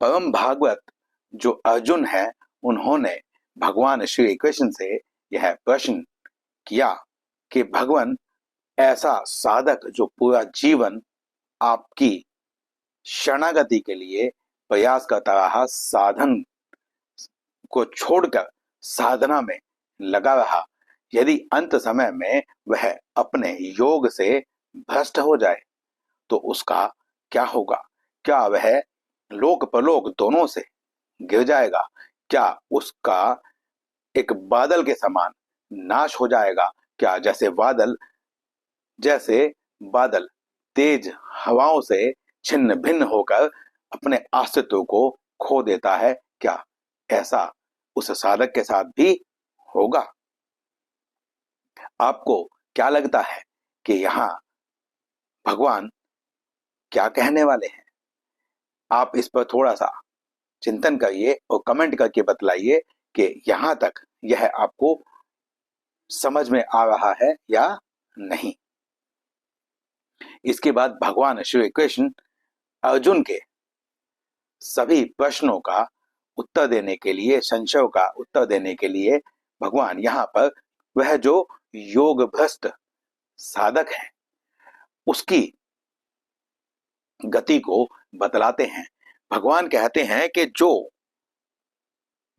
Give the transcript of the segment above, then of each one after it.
परम भागवत जो अर्जुन है, उन्होंने भगवान श्री कृष्ण से यह प्रश्न किया कि भगवान, ऐसा साधक जो पूरा जीवन आपकी शरणागति के लिए प्रयास करता रहा, साधन को छोड़कर साधना में लगा रहा, यदि अंत समय में वह अपने योग से भ्रष्ट हो जाए तो उसका क्या होगा? क्या वह लोक परलोक दोनों से गिर जाएगा? क्या उसका एक बादल के समान नाश हो जाएगा? क्या जैसे बादल तेज हवाओं से छिन्न भिन्न होकर अपने अस्तित्व को खो देता है, क्या ऐसा उस साधक के साथ भी होगा? आपको क्या लगता है कि यहाँ भगवान क्या कहने वाले हैं? आप इस पर थोड़ा सा चिंतन करिए और कमेंट करके बतलाइए कि यहाँ तक यह आपको समझ में आ रहा है या नहीं। इसके बाद भगवान श्री कृष्ण अर्जुन के सभी प्रश्नों का उत्तर देने के लिए, संशयों का उत्तर देने के लिए, भगवान यहाँ पर वह जो योग भ्रष्ट साधक है उसकी गति को बतलाते हैं। भगवान कहते हैं कि जो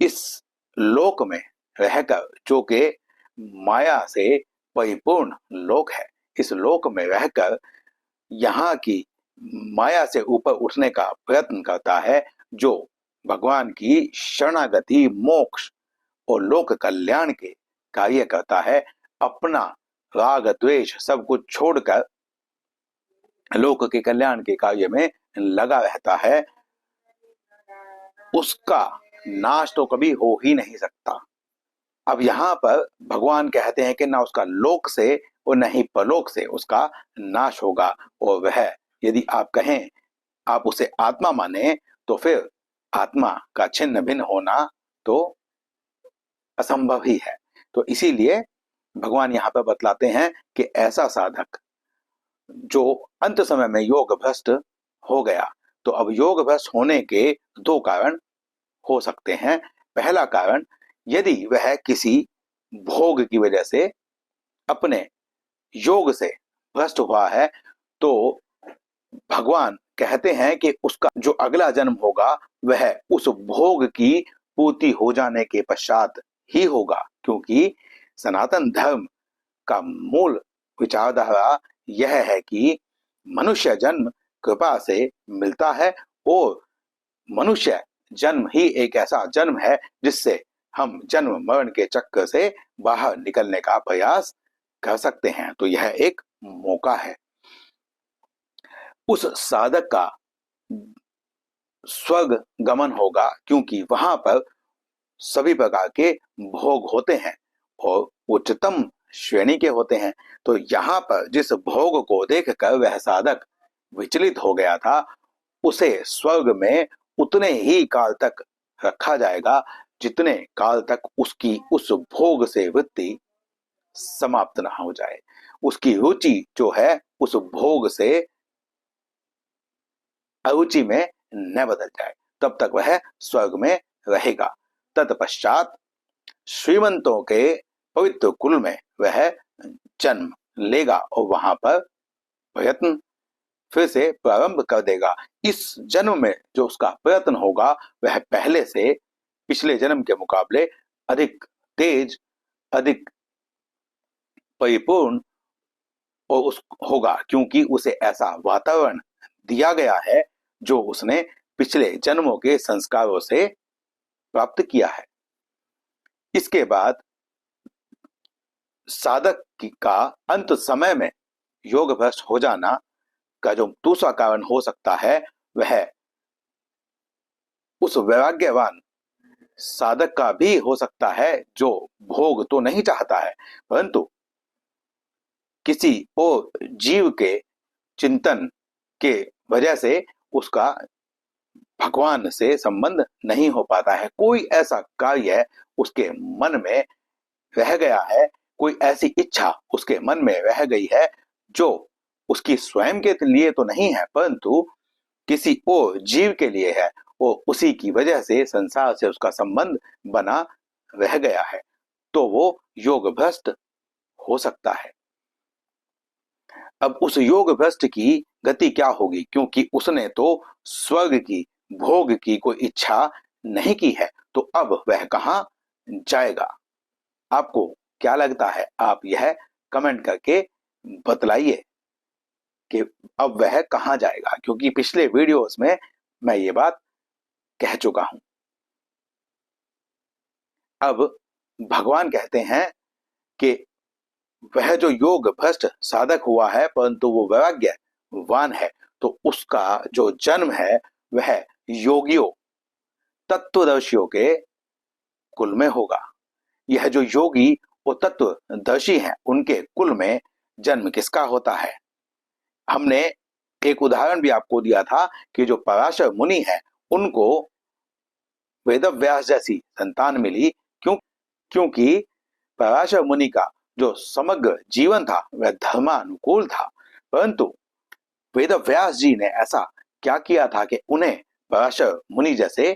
इस लोक में रहकर, जो कि माया से परिपूर्ण लोक है, इस लोक में रहकर यहाँ की माया से ऊपर उठने का प्रयत्न करता है, जो भगवान की शरणागति, मोक्ष और लोक कल्याण के कार्य करता है, अपना राग द्वेष सब कुछ छोड़कर लोक के कल्याण के कार्य में लगा रहता है, उसका नाश तो कभी हो ही नहीं सकता। अब यहाँ पर भगवान कहते हैं कि ना उसका लोक से और न ही परलोक से उसका नाश होगा, और वह, यदि आप कहें, आप उसे आत्मा माने, तो फिर आत्मा का छिन्न भिन्न होना तो असंभव ही है। तो इसीलिए भगवान यहाँ पर बतलाते हैं कि ऐसा साधक जो अंत समय में योग भ्रष्ट हो गया, तो अब योग भ्रष्ट होने के दो कारण हो सकते हैं। पहला कारण, यदि वह किसी भोग की वजह से अपने योग से भ्रष्ट हुआ है, तो भगवान कहते हैं कि उसका जो अगला जन्म होगा वह उस भोग की पूर्ति हो जाने के पश्चात ही होगा, क्योंकि सनातन धर्म का मूल विचारधारा यह है कि मनुष्य जन्म कृपा से मिलता है, और मनुष्य जन्म ही एक ऐसा जन्म है जिससे हम जन्म मरण के चक्कर से बाहर निकलने का प्रयास कर सकते हैं। तो यह एक मौका है। उस साधक का स्वर्ग गमन होगा, क्योंकि वहां पर सभी प्रकार के भोग होते हैं और उच्चतम श्रेणी के होते हैं। तो यहाँ पर जिस भोग को देखकर वह साधक विचलित हो गया था, उसे स्वर्ग में उतने ही काल तक रखा जाएगा जितने काल तक उसकी उस भोग से वृत्ति समाप्त ना हो जाए, उसकी रुचि जो है उस भोग से अरुचि में न बदल जाए, तब तक वह स्वर्ग में रहेगा। तत्पश्चात श्रीमंतों के पवित्र कुल में वह जन्म लेगा और वहां पर प्रयत्न फिर से प्रारंभ कर देगा। इस जन्म में जो उसका प्रयत्न होगा वह पहले से पिछले जन्म के मुकाबले अधिक तेज, अधिक परिपूर्ण और उस होगा, क्योंकि उसे ऐसा वातावरण दिया गया है जो उसने पिछले जन्मों के संस्कारों से प्राप्त किया है। इसके बाद साधक का अंत समय में योग भ्रष्ट हो जाना का जो दूसरा कारण हो सकता है, वह उस वैराग्यवान साधक का भी हो सकता है जो भोग तो नहीं चाहता है, परंतु किसी और जीव के चिंतन के वजह से उसका भगवान से संबंध नहीं हो पाता है। कोई ऐसा कार्य उसके मन में रह गया है, कोई ऐसी इच्छा उसके मन में रह गई है जो उसकी स्वयं के लिए तो नहीं है, परंतु किसी और जीव के लिए है, वो उसी की वजह से संसार से उसका संबंध बना रह गया है, तो वो योग भ्रष्ट हो सकता है। अब उस योग भ्रष्ट की गति क्या होगी, क्योंकि उसने तो स्वर्ग की, भोग की कोई इच्छा नहीं की है, तो अब वह कहाँ जाएगा? आपको क्या लगता है? आप यह कमेंट करके बतलाइए कि अब वह कहाँ जाएगा, क्योंकि पिछले वीडियोस में मैं ये बात कह चुका हूं। अब भगवान कहते हैं कि वह जो योग भ्रष्ट साधक हुआ है परंतु वो वैराग्यवान है, तो उसका जो जन्म है वह योगियों, तत्वदर्शियों के कुल में होगा। यह जो योगी वो तत्वदर्शी हैं, उनके कुल में जन्म किसका होता है? हमने एक उदाहरण भी आपको दिया था कि जो पराशर मुनि है उनको वेदव्यास जैसी संतान मिली। क्योंकि पराशर मुनि का जो समग्र जीवन था वह धर्मानुकूल था, परंतु वेदव्यास जी ने ऐसा क्या किया था कि उन्हें पराशर मुनि जैसे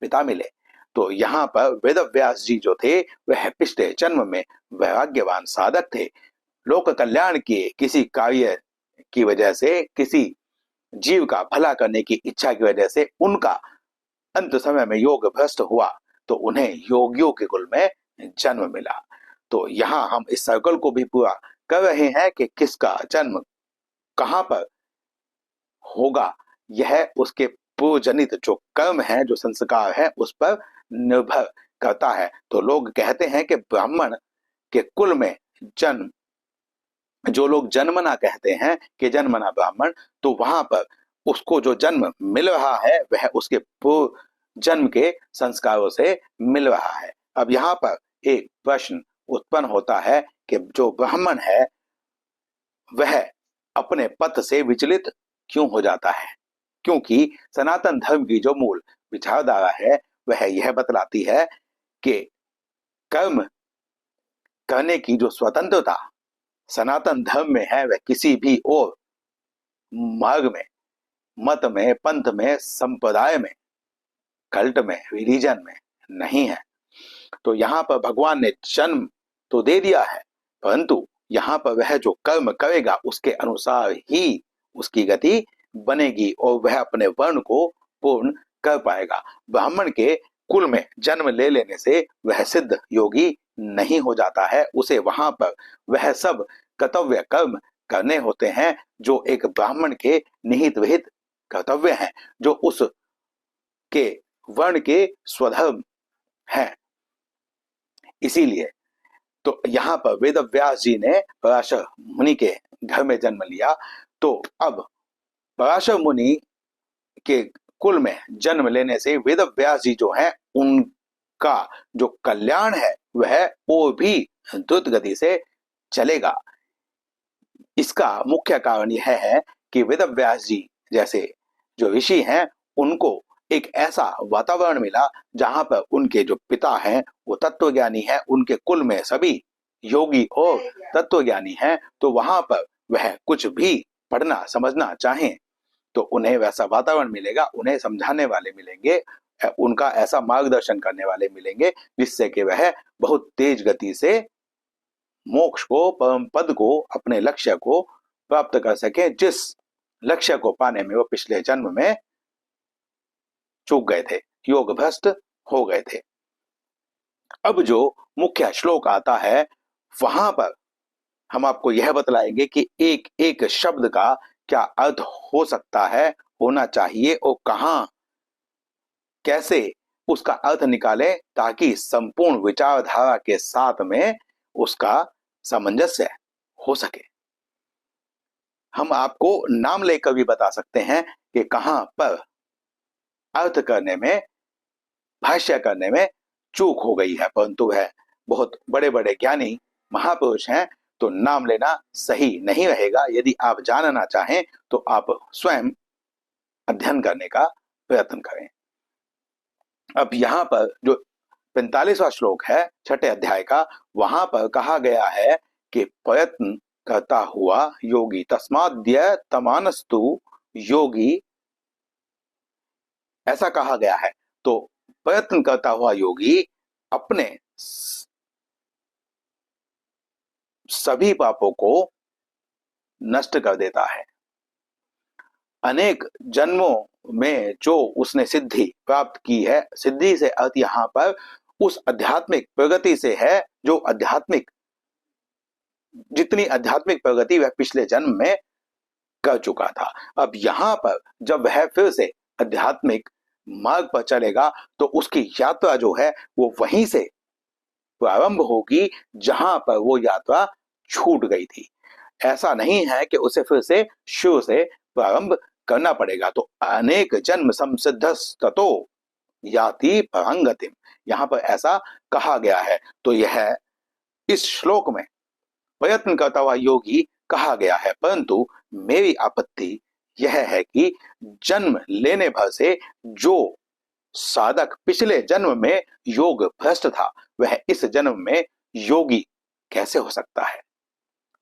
पिता मिले। तो यहाँ पर वेदव्यास जी जो थे वह पिछले जन्म में वैराग्यवान साधक थे। लोक कल्याण के किसी कार्य की वजह से, किसी जीव का भला करने की इच्छा की वजह से उनका अंत समय में योग भ्रष्ट हुआ, तो उन्हें योगियों के कुल में जन्म मिला। तो यहाँ हम इस सर्कल को भी पूरा कर रहे हैं कि किसका जन्म कहाँ पर होगा, यह उसके पूर्वजनित जो कर्म है, जो संस्कार है, उस पर निर्भर करता है। तो लोग कहते हैं कि ब्राह्मण के कुल में जन्म, जो लोग जन्मना कहते हैं कि जन्मना ब्राह्मण, तो वहां पर उसको जो जन्म मिल रहा है वह उसके पूर्व जन्म के संस्कारों से मिल रहा है। अब यहाँ पर एक प्रश्न उत्पन्न होता है कि जो ब्राह्मण है वह अपने पथ से विचलित क्यों हो जाता है? क्योंकि सनातन धर्म की जो मूल विचारधारा है वह यह बतलाती है कि कर्म करने की जो स्वतंत्रता सनातन धर्म में है वह किसी भी और मार्ग में, मत में, पंथ में, संप्रदाय में, कल्ट में, रिलीजन में नहीं है। तो यहाँ पर भगवान ने जन्म तो दे दिया है, परंतु यहाँ पर वह जो कर्म करेगा उसके अनुसार ही उसकी गति बनेगी और वह अपने वर्ण को पूर्ण कर पाएगा। ब्राह्मण के कुल में जन्म ले लेने से वह सिद्ध योगी नहीं हो जाता है। उसे वहां पर वह सब कर्तव्य कर्म करने होते हैं जो एक ब्राह्मण के निहित विहित कर्तव्य हैं, जो उस के वर्ण के स्वधर्म हैं। इसीलिए तो यहाँ पर वेदव्यास जी ने पराशर मुनि के घर में जन्म लिया। तो अब पराशर मुनि के कुल में जन्म लेने से वेदव्यास जी जो हैं उनका जो कल्याण है वह और भी द्रुत गति से चलेगा। इसका मुख्य कारण यह है कि वेदव्यास जी जैसे जो ऋषि हैं उनको एक ऐसा वातावरण मिला जहां पर उनके जो पिता हैं वो तत्वज्ञानी हैं, उनके कुल में सभी योगी और तत्वज्ञानी हैं। तो वहां पर वह कुछ भी पढ़ना समझना चाहें तो उन्हें वैसा वातावरण मिलेगा, उन्हें समझाने वाले मिलेंगे, उनका ऐसा मार्गदर्शन करने वाले मिलेंगे जिससे कि वह बहुत तेज गति से मोक्ष को, परम पद को, अपने लक्ष्य को प्राप्त कर सके, जिस लक्ष्य को पाने में वो पिछले जन्म में चूक गए थे, योग भ्रष्ट हो गए थे। अब जो मुख्य श्लोक आता है वहां पर हम आपको यह बतलाएंगे कि एक एक शब्द का क्या अर्थ हो सकता है, होना चाहिए और कहां कैसे उसका अर्थ निकालें ताकि संपूर्ण विचारधारा के साथ में उसका सामंजस्य हो सके। हम आपको नाम लेकर भी बता सकते हैं कि कहां पर अर्थ करने में, भाष्य करने में चूक हो गई है, परंतु वह बहुत बड़े बड़े ज्ञानी महापुरुष हैं तो नाम लेना सही नहीं रहेगा। यदि आप जानना चाहें तो आप स्वयं अध्ययन करने का प्रयत्न करें। अब यहाँ पर जो 45वां श्लोक है छठे अध्याय का, वहां पर कहा गया है कि प्रयत्न करता हुआ योगी, तस्माद्य तमानस्तु योगी ऐसा कहा गया है। तो प्रयत्न करता हुआ योगी अपने सभी पापों को नष्ट कर देता है। अनेक जन्मों में जो उसने सिद्धि प्राप्त की है, सिद्धि से अर्थ यहाँ पर उस आध्यात्मिक प्रगति से है जो जितनी आध्यात्मिक प्रगति वह पिछले जन्म में कर चुका था। अब यहाँ पर जब वह फिर से आध्यात्मिक मार्ग पर चलेगा तो उसकी यात्रा जो है वो वहीं से प्रारंभ होगी जहां पर वो यात्रा छूट गई थी। ऐसा नहीं है कि उसे फिर से शुरू से प्रारंभ करना पड़ेगा। तो अनेक जन्म संसिद्धस्ततो याति परांगतिम, यहाँ पर ऐसा कहा गया है। तो यह इस श्लोक में प्रयत्न करता हुआ योगी कहा गया है, परंतु मेरी आपत्ति यह है कि जन्म लेने भर से जो साधक पिछले जन्म में योग भ्रष्ट था वह इस जन्म में योगी कैसे हो सकता है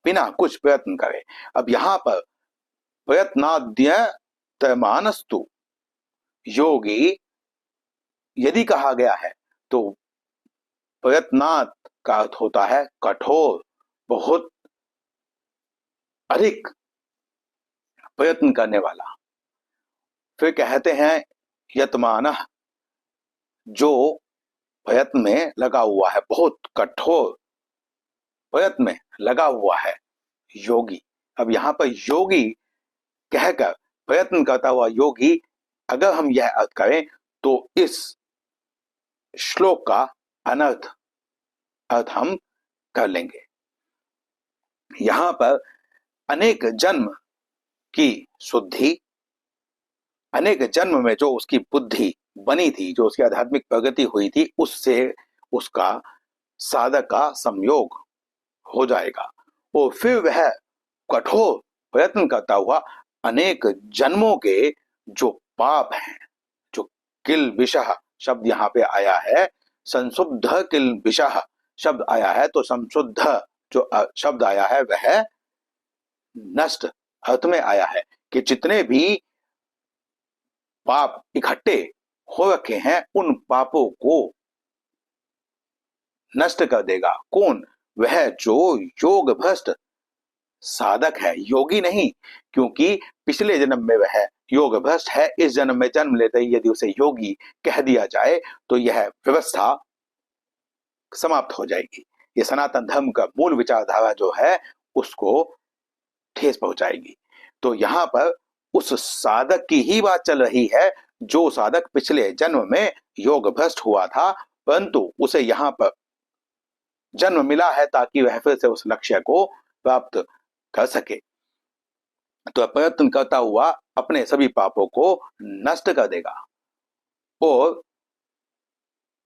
बिना कुछ प्रयत्न करे। अब यहाँ पर प्रयत्नाद्यतमानस्तु योगी यदि कहा गया है तो प्रयत्नात् का अर्थ होता है कठोर, बहुत अधिक प्रयत्न करने वाला। फिर कहते हैं यतमान, जो प्रयत्न में लगा हुआ है, बहुत कठोर प्रयत्न में लगा हुआ है योगी। अब यहाँ पर योगी कहकर प्रयत्न करता हुआ योगी, अगर हम यह अर्थ करें तो इस श्लोक का अनर्थ अर्थ हम कर लेंगे। यहाँ पर अनेक जन्म की शुद्धि, अनेक जन्म में जो उसकी बुद्धि बनी थी, जो उसकी आध्यात्मिक प्रगति हुई थी, उससे उसका साधक का संयोग हो जाएगा और फिर वह कठोर प्रयत्न करता हुआ अनेक जन्मों के जो पाप हैं, जो किल विषह शब्द यहाँ पे आया है, संशुद्ध किल विषह शब्द आया है, तो संशुद्ध जो शब्द आया है वह नष्ट अर्थ में आया है कि जितने भी पाप इकट्ठे हो रखे हैं उन पापों को नष्ट कर देगा। कौन? वह जो योग भ्रष्ट साधक है, योगी नहीं, क्योंकि पिछले जन्म में वह योग भ्रष्ट है। इस जन्म में जन्म लेते ही यदि उसे योगी कह दिया जाए तो यह व्यवस्था समाप्त हो जाएगी। ये सनातन धर्म का मूल विचारधारा जो है उसको ठेस पहुंचाएगी। तो यहाँ पर उस साधक की ही बात चल रही है जो साधक पिछले जन्म में योग भ्रष्ट हुआ था, परंतु उसे यहाँ पर जन्म मिला है ताकि वह फिर से उस लक्ष्य को प्राप्त कर सके। तो प्रयत्न करता हुआ अपने सभी पापों को नष्ट कर देगा और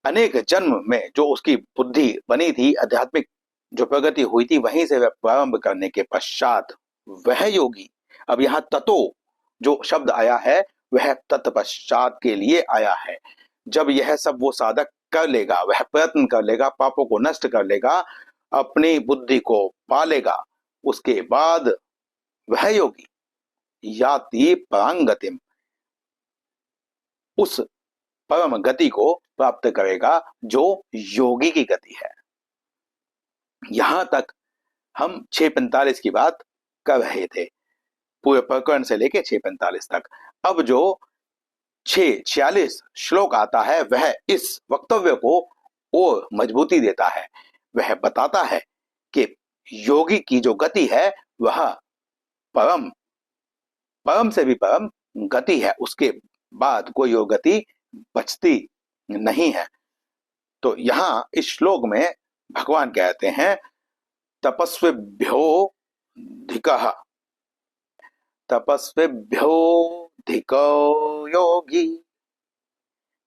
अनेक जन्म में जो उसकी बुद्धि बनी थी, आध्यात्मिक जो प्रगति हुई थी, वहीं से वह प्रारंभ करने के पश्चात वह योगी, अब यहाँ ततो जो शब्द आया है वह तत्पश्चात के लिए आया है। जब यह सब वो साधक कर लेगा, वह प्रयत्न कर लेगा, पापों को नष्ट कर लेगा, अपनी बुद्धि को पालेगा, उसके बाद वह योगी याति परांगतिम, उस परम गति को प्राप्त करेगा जो योगी की गति है। यहां तक हम 6:45 की बात कर रहे थे, पूरे प्रकरण से लेके 6:45 तक। अब जो 6:46 श्लोक आता है वह इस वक्तव्य को और मजबूती देता है। वह बताता है कि योगी की जो गति है वह परम से भी परम गति है, उसके बाद कोई और गति बचती नहीं है। तो यहाँ इस श्लोक में भगवान कहते हैं तपस्विभ्यो धिकः, तपस्विभ्यो धिको योगी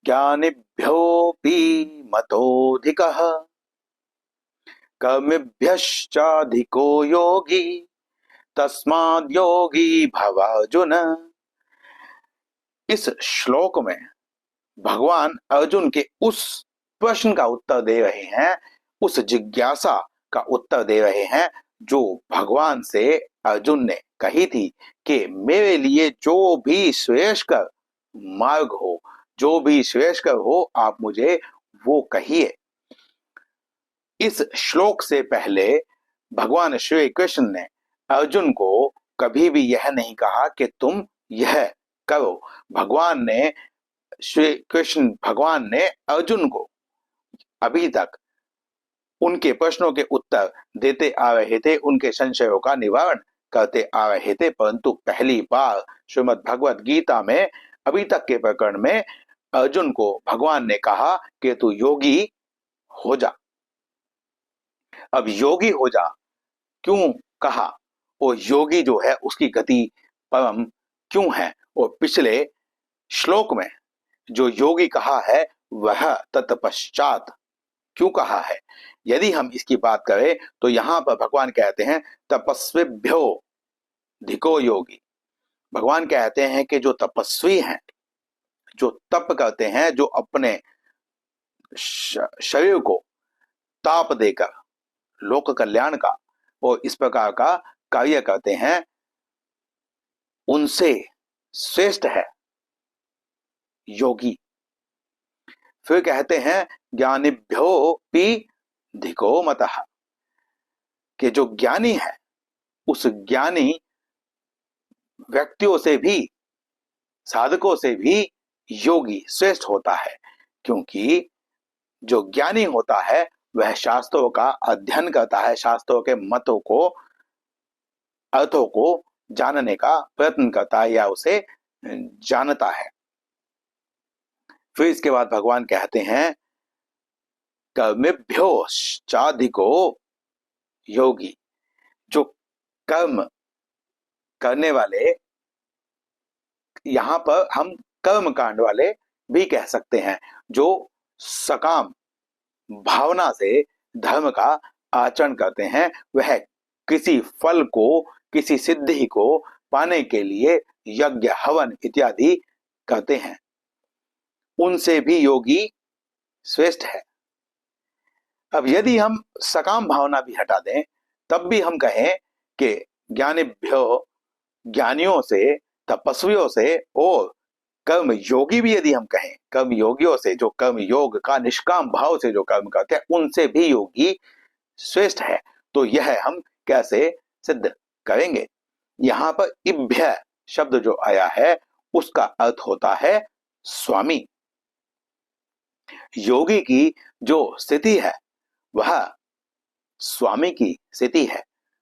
ज्ञानिभ्योऽपि मतोऽधिकः कर्मिभ्यश्चाधिको योगी तस्माद् योगी भव अर्जुन। इस श्लोक में भगवान अर्जुन के उस प्रश्न का उत्तर दे रहे हैं, उस जिज्ञासा का उत्तर दे रहे हैं जो भगवान से अर्जुन ने कही थी कि मेरे लिए जो भी श्रेष्ठकर मार्ग हो, जो भी श्रेष्ठ हो आप मुझे वो कहिए। इस श्लोक से पहले भगवान श्री कृष्ण ने अर्जुन को कभी भी यह नहीं कहा कि तुम यह करो। भगवान ने अर्जुन को अभी तक उनके प्रश्नों के उत्तर देते आ रहे थे, उनके संशयों का निवारण करते आ रहे थे, परंतु पहली बार श्रीमद् भगवत गीता में अभी तक के प्रकरण में अर्जुन को भगवान ने कहा कि तू योगी हो जा। अब योगी हो जा क्यों कहा, और योगी जो है उसकी गति परम क्यों है, और पिछले श्लोक में जो योगी कहा है वह तत्पश्चात क्यों कहा है। यदि हम इसकी बात करें तो यहां पर भगवान कहते हैं तपस्विभ्यो धिको योगी। भगवान कहते हैं कि जो तपस्वी हैं, जो तप करते हैं, जो अपने शरीर को ताप देकर लोक कल्याण का और इस प्रकार का कार्य करते हैं, उनसे श्रेष्ठ है योगी। फिर कहते हैं ज्ञानिभ्यो पी धिको मतः, कि जो ज्ञानी है उस ज्ञानी व्यक्तियों से भी, साधकों से भी योगी श्रेष्ठ होता है, क्योंकि जो ज्ञानी होता है वह शास्त्रों का अध्ययन करता है, शास्त्रों के मतों को, अर्थों को जानने का प्रयत्न करता है या उसे जानता है। फिर इसके बाद भगवान कहते हैं कर्मेभ्यो चाधिको योगी। जो कर्म करने वाले, यहां पर हम कर्म कांड वाले भी कह सकते हैं, जो सकाम भावना से धर्म का आचरण करते हैं, वह किसी फल को, किसी सिद्धि को पाने के लिए यज्ञ हवन इत्यादि करते हैं, उनसे भी योगी श्रेष्ठ है। अब यदि हम सकाम भावना भी हटा दें तब भी हम कहें कि ज्ञानिभ्यो, ज्ञानियों से, तपस्वियों से, और कर्म योगी भी यदि हम कहें, कर्म योगियों से, जो कर्म योग का निष्काम भाव से जो कर्म करते हैं, उनसे भी योगी श्रेष्ठ है। तो यह हम कैसे सिद्ध करेंगे। यहां पर इभ्य शब्द जो आया है उसका अर्थ होता है स्वामी। योगी की जो स्थिति है वह स्वामी की स्थिति है।